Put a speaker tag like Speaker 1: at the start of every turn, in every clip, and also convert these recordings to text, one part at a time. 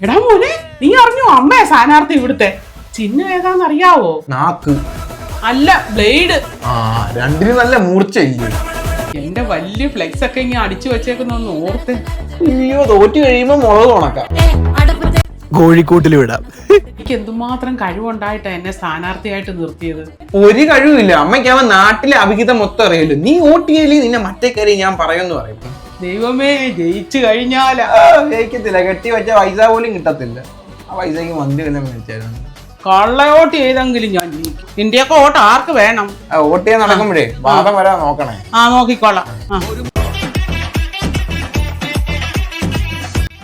Speaker 1: എടാ മോനെ, നീ അറിഞ്ഞോ അമ്മയെ സ്ഥാനാർത്ഥി ഇവിടുത്തെ? ചിഹ്നം ഏതാന്നറിയാവോ?
Speaker 2: നാക്ക്
Speaker 1: അല്ല, ബ്ലേഡ്.
Speaker 2: രണ്ടിനും നല്ല മൂർച്ചയില്ലേ?
Speaker 1: എന്റെ വലിയ ഫ്ലെക്സ് ഒക്കെ ഇങ്ങനെ അടിച്ചു വെച്ചേക്കുന്നൊന്ന് ഓർത്ത്.
Speaker 2: അയ്യോ, തോറ്റു കഴിയുമ്പോ മുളക് ഉണക്കാം.
Speaker 3: കോഴിക്കോട്ടിൽ വിടാം.
Speaker 1: എനിക്ക് എന്തുമാത്രം കഴിവുണ്ടായിട്ടാ എന്നെ സ്ഥാനാർത്ഥിയായിട്ട് നിർത്തിയത്.
Speaker 2: ഒരു കഴിവില്ല. അമ്മയ്ക്കാവൻ നാട്ടിലെ അഭിഹിതം മൊത്തം അറിയില്ല. നീ വോട്ട് ചെയ്യലേ നിന്നെ മറ്റേ കാര്യം ഞാൻ പറയുമെന്ന് പറയും.
Speaker 1: ദൈവമേ, ജയിച്ചു കഴിഞ്ഞാല
Speaker 2: ജയിക്കത്തില്ല. കെട്ടി വെച്ച പൈസ പോലും കിട്ടത്തില്ല. ആ പൈസക്ക് മന്തി വല്ല മേടിച്ചായിരുന്നു.
Speaker 1: കള്ളവോട്ട് ചെയ്തെങ്കിലും ഞാൻ ജയിക്കും. നിന്റെയൊക്കെ വോട്ട് ആർക്ക് വേണം?
Speaker 2: വോട്ട് ചെയ്യാൻ നടക്കുമ്പോഴേ വാദം വരാൻ നോക്കണേ.
Speaker 1: നോക്കിക്കോളാം.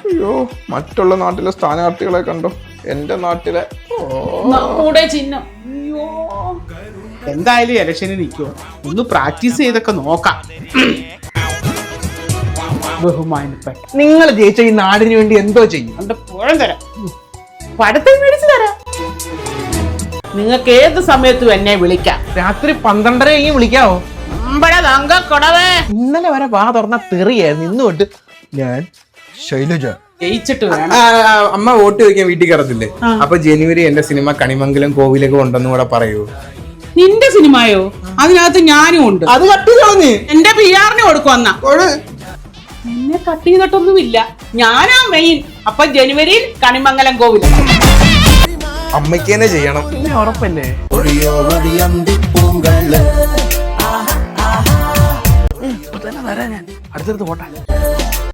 Speaker 2: അയ്യോ, മറ്റുള്ള നാട്ടിലെ സ്ഥാനാർത്ഥികളെ കണ്ടോ? എന്റെ നാട്ടിലെ
Speaker 1: നമ്മുടെ ചിഹ്നം. അയ്യോ, എന്തായാലും ഇലക്ഷന് നിൽക്കുമോ? ഒന്ന് പ്രാക്ടീസ് ചെയ്തൊക്കെ നോക്കാം. ബഹുമാനപ്പെട്ട
Speaker 2: നിങ്ങൾ ജയിച്ച ഈ നാടിന് വേണ്ടി എന്തോ ചെയ്യും?
Speaker 1: എന്റെ പുഴം തരാം, പടത്തിൽ മേടിച്ചു തരാം. നിങ്ങൾക്ക് ഏത് സമയത്തും എന്നെ വിളിക്കാം.
Speaker 2: രാത്രി 12:30 കഴിഞ്ഞ് വിളിക്കാവോ? ഇന്നലെ വരെ വാ തുറന്ന തെറിയായിരുന്നു. ഇന്ന് തൊട്ട് ഞാൻ ശൈലജ
Speaker 1: ജയിച്ചിട്ട് വേണം.
Speaker 2: അമ്മ വോട്ട് ചോദിക്കാൻ വീട്ടിൽ കയറത്തില്ലേ? അപ്പൊ ജനുവരി എന്റെ സിനിമ കണിമംഗലം കോവിലൊക്കെ ഉണ്ടെന്ന് കൂടെ പറയൂ.
Speaker 1: നിന്റെ സിനിമയോ? അതിനകത്ത് ഞാനും ഉണ്ട്.
Speaker 2: അത് കട്ട് കളഞ്ഞ്
Speaker 1: എന്റെ PR കൊടുക്കുവന്ന എന്നെ കട്ട് ചെയ്തിട്ടൊന്നുമില്ല. ഞാനാ മെയിൻ. അപ്പൊ ജനുവരിയിൽ കണിമംഗലം കോവിൽ
Speaker 2: അമ്മയ്ക്ക് തന്നെ ചെയ്യണം. ഉറപ്പല്ലേ?
Speaker 3: അടുത്തടുത്ത് പോട്ടെ.